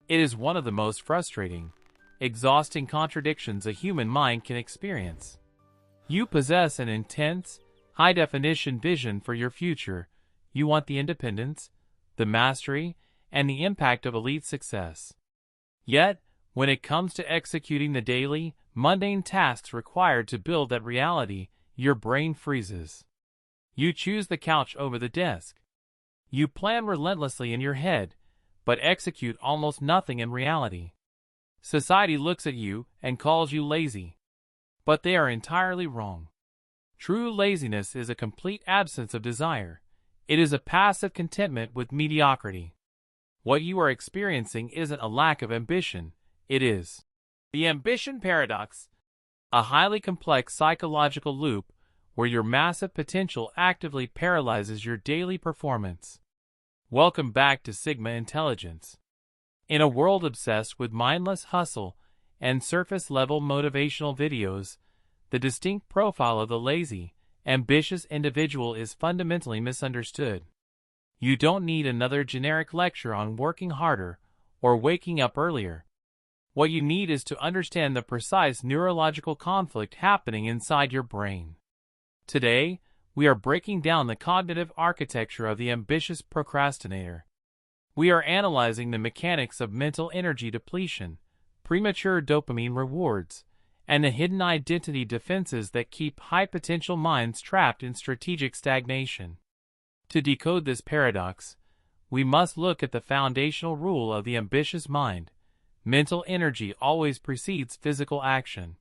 It is one of the most frustrating, exhausting contradictions a human mind can experience. You possess an intense, high-definition vision for your future. You want the independence, the mastery, and the impact of elite success. Yet, when it comes to executing the daily, mundane tasks required to build that reality, your brain freezes. You choose the couch over the desk. You plan relentlessly in your head, but execute almost nothing in reality. Society looks at you and calls you lazy. But they are entirely wrong. True laziness is a complete absence of desire. It is a passive contentment with mediocrity. What you are experiencing isn't a lack of ambition, it is the ambition paradox, a highly complex psychological loop where your massive potential actively paralyzes your daily performance. Welcome back to Sigma Intelligence. In a world obsessed with mindless hustle and surface-level motivational videos, the distinct profile of the lazy, ambitious individual is fundamentally misunderstood. You don't need another generic lecture on working harder or waking up earlier. What you need is to understand the precise neurological conflict happening inside your brain. Today, we are breaking down the cognitive architecture of the ambitious procrastinator. We are analyzing the mechanics of mental energy depletion, premature dopamine rewards, and the hidden identity defenses that keep high-potential minds trapped in strategic stagnation. To decode this paradox, we must look at the foundational rule of the ambitious mind. Mental energy always precedes physical action.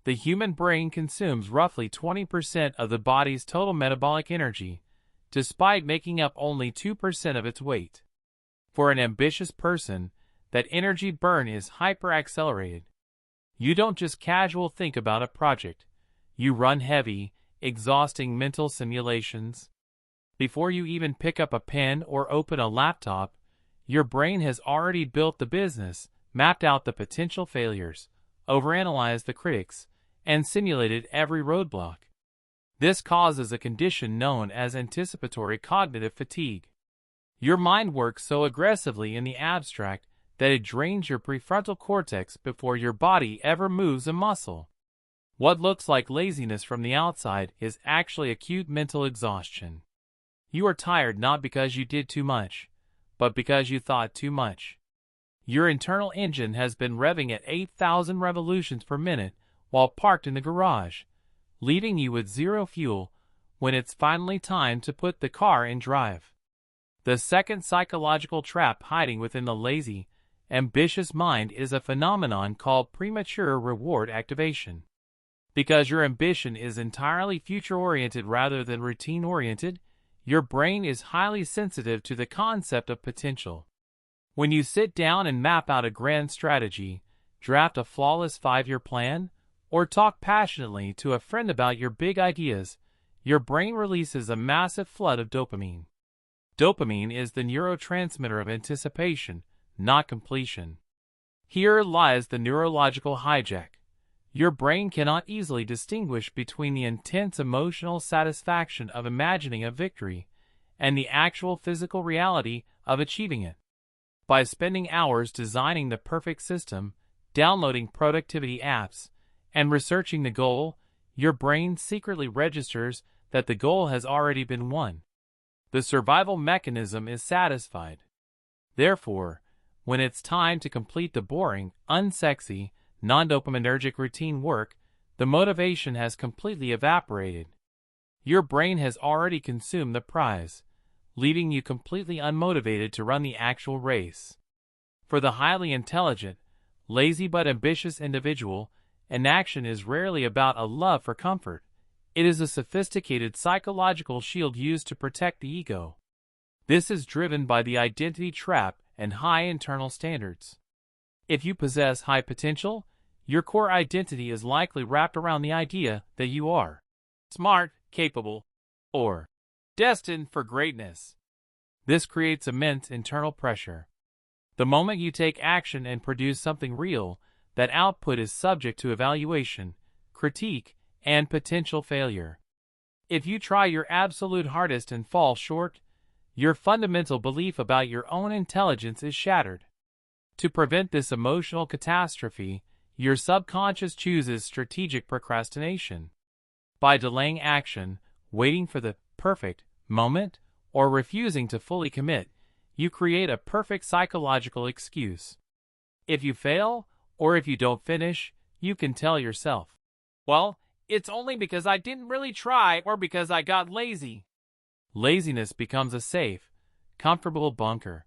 The human brain consumes roughly 20% of the body's total metabolic energy, despite making up only 2% of its weight. For an ambitious person, that energy burn is hyper-accelerated. You don't just casual think about a project. You run heavy, exhausting mental simulations. Before you even pick up a pen or open a laptop, your brain has already built the business, mapped out the potential failures, overanalyzed the critics, and simulated every roadblock. This causes a condition known as anticipatory cognitive fatigue. Your mind works so aggressively in the abstract that it drains your prefrontal cortex before your body ever moves a muscle. What looks like laziness from the outside is actually acute mental exhaustion. You are tired not because you did too much, but because you thought too much. Your internal engine has been revving at 8,000 revolutions per minute while parked in the garage, leaving you with zero fuel when it's finally time to put the car in drive. The second psychological trap hiding within the lazy, ambitious mind is a phenomenon called premature reward activation. Because your ambition is entirely future-oriented rather than routine-oriented, your brain is highly sensitive to the concept of potential. When you sit down and map out a grand strategy, draft a flawless 5-year plan, or talk passionately to a friend about your big ideas, your brain releases a massive flood of dopamine. Dopamine is the neurotransmitter of anticipation, not completion. Here lies the neurological hijack. Your brain cannot easily distinguish between the intense emotional satisfaction of imagining a victory and the actual physical reality of achieving it. By spending hours designing the perfect system, downloading productivity apps, and researching the goal, your brain secretly registers that the goal has already been won. The survival mechanism is satisfied. Therefore, when it's time to complete the boring, unsexy, non-dopaminergic routine work, the motivation has completely evaporated. Your brain has already consumed the prize, leaving you completely unmotivated to run the actual race. For the highly intelligent, lazy but ambitious individual, inaction is rarely about a love for comfort. It is a sophisticated psychological shield used to protect the ego. This is driven by the identity trap and high internal standards. If you possess high potential, your core identity is likely wrapped around the idea that you are smart, capable, or destined for greatness. This creates immense internal pressure. The moment you take action and produce something real, that output is subject to evaluation, critique, and potential failure. If you try your absolute hardest and fall short, your fundamental belief about your own intelligence is shattered. To prevent this emotional catastrophe, your subconscious chooses strategic procrastination. By delaying action, waiting for the perfect moment, or refusing to fully commit, you create a perfect psychological excuse. If you fail, or if you don't finish, you can tell yourself, "Well, it's only because I didn't really try or because I got lazy." Laziness becomes a safe, comfortable bunker.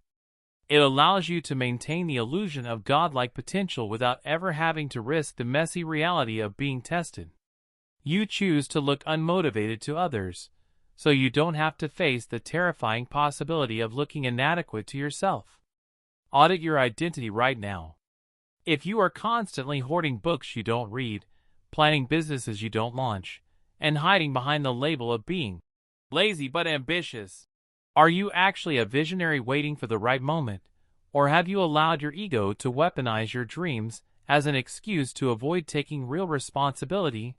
It allows you to maintain the illusion of godlike potential without ever having to risk the messy reality of being tested. You choose to look unmotivated to others, so you don't have to face the terrifying possibility of looking inadequate to yourself. Audit your identity right now. If you are constantly hoarding books you don't read, planning businesses you don't launch, and hiding behind the label of being lazy but ambitious, are you actually a visionary waiting for the right moment, or have you allowed your ego to weaponize your dreams as an excuse to avoid taking real responsibility?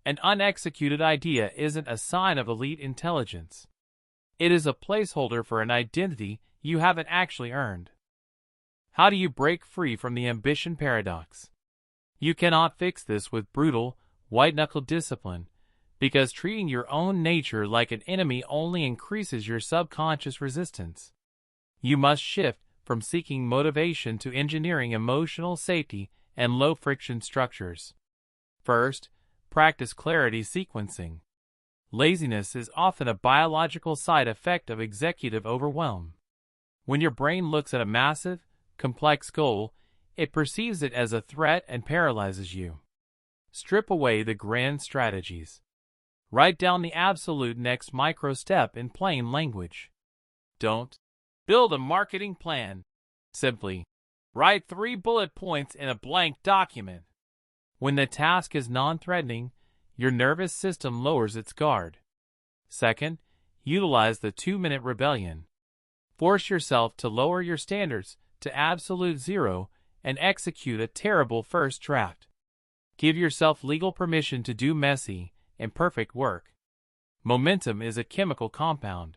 An unexecuted idea isn't a sign of elite intelligence. It is a placeholder for an identity you haven't actually earned. How do you break free from the ambition paradox? You cannot fix this with brutal, white-knuckle discipline, because treating your own nature like an enemy only increases your subconscious resistance. You must shift from seeking motivation to engineering emotional safety and low-friction structures. First, practice clarity sequencing. Laziness is often a biological side effect of executive overwhelm. When your brain looks at a massive, complex goal, it perceives it as a threat and paralyzes you. Strip away the grand strategies. Write down the absolute next micro step in plain language. Don't build a marketing plan. Simply write 3 bullet points in a blank document. When the task is non-threatening, your nervous system lowers its guard. Second, utilize the 2-minute rebellion. Force yourself to lower your standards to absolute zero and execute a terrible first draft. Give yourself legal permission to do messy, imperfect work. Momentum is a chemical compound.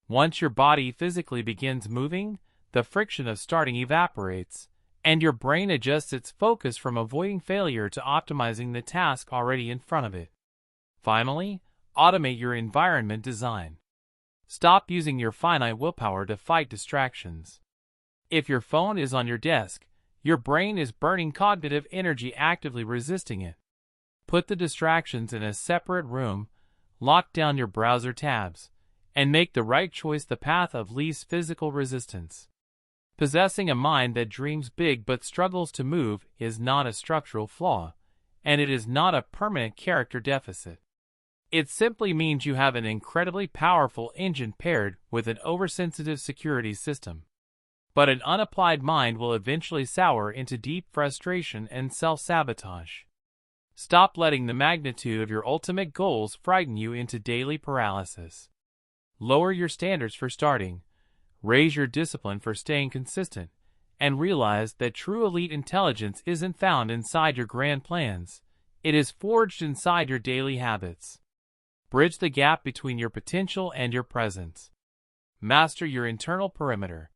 Once your body physically begins moving, the friction of starting evaporates, and your brain adjusts its focus from avoiding failure to optimizing the task already in front of it. Finally, automate your environment design. Stop using your finite willpower to fight distractions. If your phone is on your desk, your brain is burning cognitive energy actively resisting it. Put the distractions in a separate room, lock down your browser tabs, and make the right choice the path of least physical resistance. Possessing a mind that dreams big but struggles to move is not a structural flaw, and it is not a permanent character deficit. It simply means you have an incredibly powerful engine paired with an oversensitive security system. But an unapplied mind will eventually sour into deep frustration and self-sabotage. Stop letting the magnitude of your ultimate goals frighten you into daily paralysis. Lower your standards for starting, raise your discipline for staying consistent, and realize that true elite intelligence isn't found inside your grand plans, it is forged inside your daily habits. Bridge the gap between your potential and your presence. Master your internal perimeter.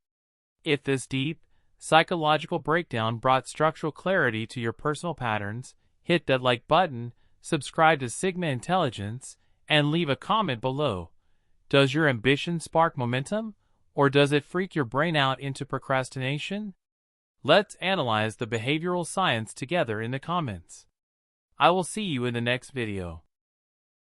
If this deep, psychological breakdown brought structural clarity to your personal patterns, hit that like button, subscribe to Sigma Intelligence, and leave a comment below. Does your ambition spark momentum, or does it freak your brain out into procrastination? Let's analyze the behavioral science together in the comments. I will see you in the next video.